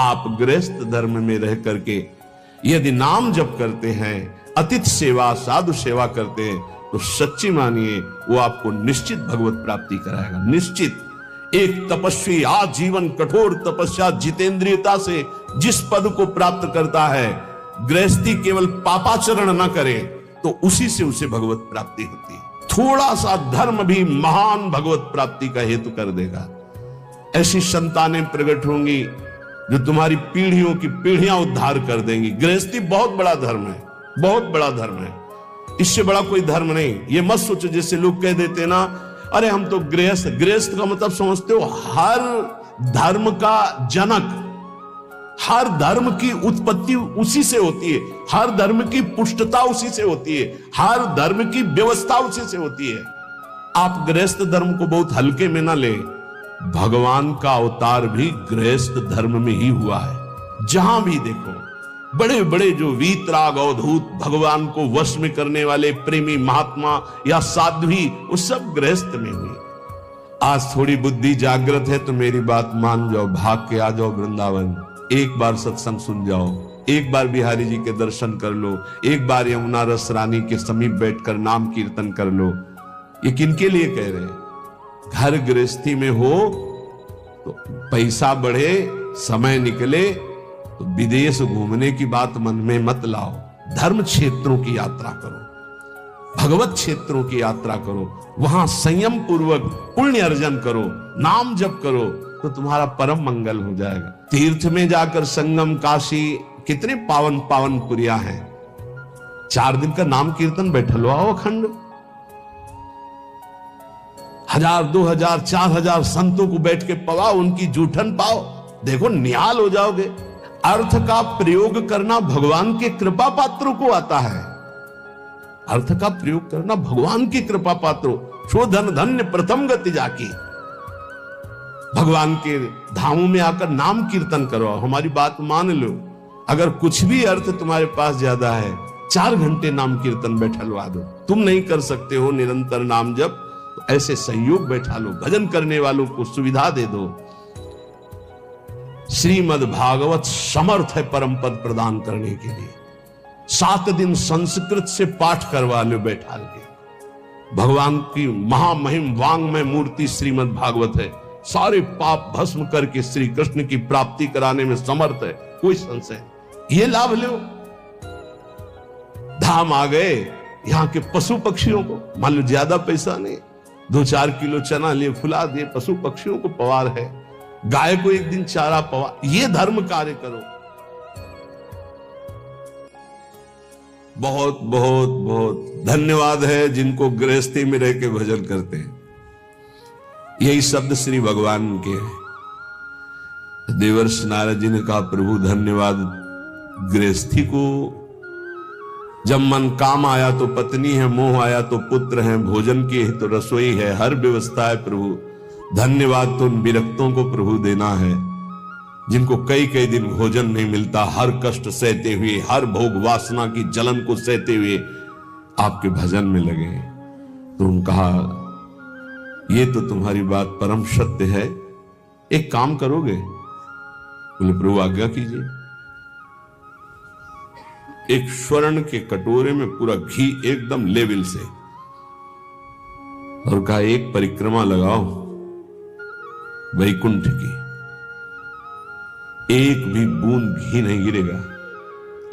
आप गृहस्थ धर्म में रह करके यदि नाम जप करते हैं, अतिथि सेवा, साधु सेवा करते हैं, तो सच्ची मानिए वो आपको निश्चित भगवत प्राप्ति कराएगा। निश्चित। एक तपस्वी आजीवन कठोर तपस्या जितेंद्रियता से जिस पद को प्राप्त करता है, गृहस्थी केवल पापाचरण न करे तो उसी से उसे भगवत प्राप्ति होती है। थोड़ा सा धर्म भी महान भगवत प्राप्ति का हेतु कर देगा। ऐसी संतानें प्रकट होंगी जो तुम्हारी पीढ़ियों की पीढ़ियां उद्धार कर देंगी। गृहस्थी बहुत बड़ा धर्म है, बहुत बड़ा धर्म है, इससे बड़ा कोई धर्म नहीं। ये मत सोचो जैसे लोग कह देते ना, अरे हम तो गृहस्थ। गृहस्थ का मतलब समझते हो, हर धर्म का जनक, हर धर्म की उत्पत्ति उसी से होती है, हर धर्म की पुष्टता उसी से होती है, हर धर्म की व्यवस्था उसी से होती है। आप गृहस्थ धर्म को बहुत हल्के में ना ले। भगवान का अवतार भी गृहस्थ धर्म में ही हुआ है। जहां भी देखो बड़े बड़े जो वीतराग अवधूत भगवान को वश में करने वाले प्रेमी महात्मा या साध्वी, वो सब गृहस्थ में हुए। आज थोड़ी बुद्धि जागृत है तो मेरी बात मान जाओ, भाग के आ जाओ वृंदावन। एक बार सत्संग सुन जाओ, एक बार बिहारी जी के दर्शन कर लो, एक बार यमुना रस रानी के समीप बैठकर नाम कीर्तन कर लो। ये किनके लिए कह रहे हैं? घर गृहस्थी में हो तो पैसा बढ़े, समय निकले तो विदेश घूमने की बात मन में मत लाओ। धर्म क्षेत्रों की यात्रा करो, भगवत क्षेत्रों की यात्रा करो, वहां संयम पूर्वक पुण्य अर्जन करो, नाम जप करो, तो तुम्हारा परम मंगल हो जाएगा। तीर्थ में जाकर संगम, काशी, कितने पावन पावन पुरिया हैं। 4 दिन का नाम कीर्तन बैठल आओ अखंड। 1000, 2000, 4000 संतों को बैठ के पवाओ, उनकी जूठन पाओ, देखो निहाल हो जाओगे। अर्थ का प्रयोग करना भगवान के कृपा पात्रों को आता है। अर्थ का प्रयोग करना भगवान की कृपा पात्रों। शोधन धन्य प्रथम गति जाकी। भगवान के धामों में आकर नाम कीर्तन करो। हमारी बात मान लो, अगर कुछ भी अर्थ तुम्हारे पास ज्यादा है, 4 घंटे नाम कीर्तन बैठलवा दो। तुम नहीं कर सकते हो निरंतर नाम जप, तो ऐसे सहयोग बैठा लो, भजन करने वालों को सुविधा दे दो। श्रीमद् भागवत समर्थ है परम पद प्रदान करने के लिए। 7 दिन संस्कृत से पाठ करवा लो बैठा के। भगवान की महामहिम वांग्मय मूर्ति श्रीमद् भागवत है। सारे पाप भस्म करके श्री कृष्ण की प्राप्ति कराने में समर्थ है, कोई संशय। ये लाभ लो। धाम आ गए, यहां के पशु पक्षियों को, मान लो ज्यादा पैसा नहीं, 2-4 किलो चना लिए फुला दिए, पशु पक्षियों को पवार है, गाय को एक दिन चारा पवा, ये धर्म कार्य करो। बहुत बहुत बहुत धन्यवाद है जिनको गृहस्थी में रह के भजन करते हैं। यही शब्द श्री भगवान के हैं। देवर्षि नारद जी ने कहा, प्रभु धन्यवाद, गृहस्थी को जब मन काम आया तो पत्नी है, मोह आया तो पुत्र है, भोजन की है तो रसोई है, हर व्यवस्था है प्रभु। धन्यवाद तो उन विरक्तों को प्रभु देना है जिनको कई कई दिन भोजन नहीं मिलता, हर कष्ट सहते हुए, हर भोग वासना की जलन को सहते हुए आपके भजन में लगे। तो उन्होंने कहा, ये तो तुम्हारी बात परम सत्य है, एक काम करोगे? बोले प्रभु आज्ञा कीजिए। एक स्वर्ण के कटोरे में पूरा घी एकदम लेवल से, और कहा एक परिक्रमा लगाओ वैकुंठ की, एक भी बूंद घी नहीं गिरेगा,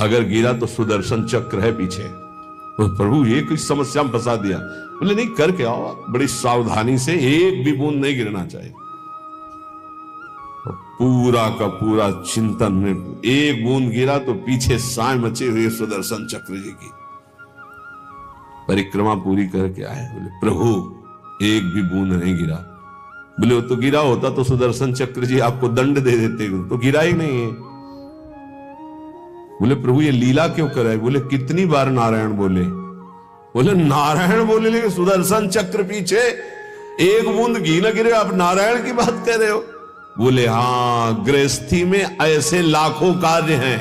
अगर गिरा तो सुदर्शन चक्र है पीछे। तो प्रभु ये कोई समस्या में फंसा दिया। बोले नहीं, करके आओ बड़ी सावधानी से, एक भी बूंद नहीं गिरना चाहिए। पूरा का पूरा चिंतन में एक बूंद गिरा तो पीछे साए मचे हुए सुदर्शन चक्र जी की। परिक्रमा पूरी करके आए, बोले प्रभु एक भी बूंद नहीं गिरा। बोले वो तो गिरा होता तो सुदर्शन चक्र जी आपको दंड दे देते, तो गिरा ही नहीं है। बोले प्रभु ये लीला क्यों कराए? बोले कितनी बार नारायण बोले? बोले नारायण बोले लेकिन सुदर्शन चक्र पीछे, एक बूंद घी न गिरे, आप नारायण की बात कह रहे हो? बोले हाँ, गृहस्थी में ऐसे लाखों कार्य हैं,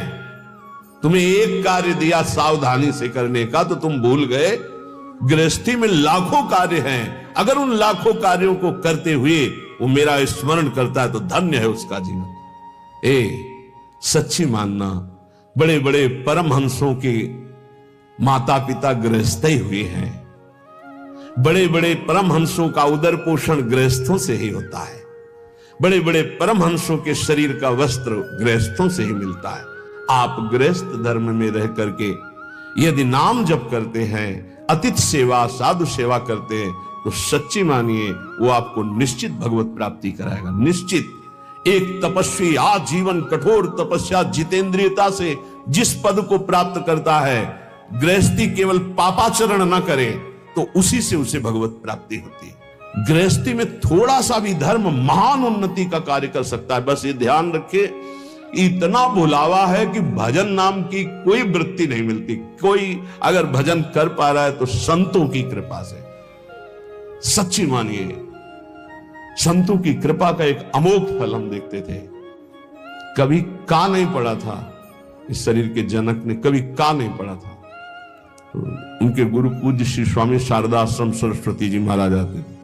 तुम्हें एक कार्य दिया सावधानी से करने का तो तुम भूल गए। गृहस्थी में लाखों कार्य हैं, अगर उन लाखों कार्यों को करते हुए वो मेरा स्मरण करता है तो धन्य है उसका जीवन। सच्ची मानना। बड़े बड़े परमहंसों के माता पिता गृहस्थ ही हुए हैं। बड़े बड़े परमहंसों का उदर पोषण गृहस्थों से ही होता है। बड़े बड़े परमहंसों के शरीर का वस्त्र गृहस्थों से ही मिलता है। आप गृहस्थ धर्म में रह करके यदि नाम जप करते हैं, अतिथि सेवा, साधु सेवा करते हैं, तो सच्ची मानिए वो आपको निश्चित भगवत प्राप्ति कराएगा। निश्चित। एक तपस्वी आजीवन कठोर तपस्या जितेंद्रियता से जिस पद को प्राप्त करता है, गृहस्थी केवल पापाचरण न करे तो उसी से उसे भगवत प्राप्ति होती है। गृहस्थी में थोड़ा सा भी धर्म महान उन्नति का कार्य कर सकता है। बस ये ध्यान रखे, इतना बुलावा है कि भजन नाम की कोई वृत्ति नहीं मिलती। कोई अगर भजन कर पा रहा है तो संतों की कृपा से। सच्ची मानिए, संतों की कृपा का एक अमोघ फल हम देखते थे। कभी का नहीं पड़ा था इस शरीर के जनक ने, कभी का नहीं पड़ा था। उनके गुरु पूज्य श्री स्वामी शारदा आश्रम सरस्वती जी महाराज आते थे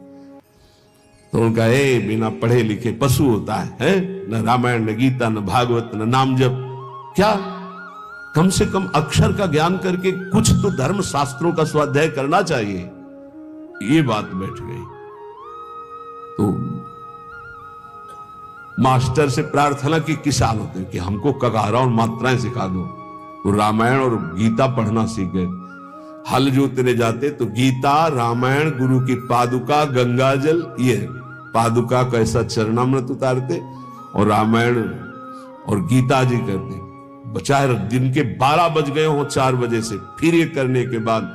तो उनका बिना पढ़े लिखे पशु होता है? न रामायण, न गीता, न भागवत, न नाम जप। क्या कम से कम अक्षर का ज्ञान करके कुछ तो धर्म शास्त्रों का स्वाध्याय करना चाहिए। ये बात बैठ गई। तो मास्टर से प्रार्थना की किसान होते हैं कि हमको कगारा और मात्राएं सिखा दो। तो रामायण और गीता पढ़ना सीख गए। हल जोतने जाते तो गीता, रामायण, गुरु की पादुका, गंगा जल, ये पादुका कैसा चरणामृत उतारते और रामायण और गीता जी करते। चाहे दिन के 12 बज गए हो 4 बजे से, फिर ये करने के बाद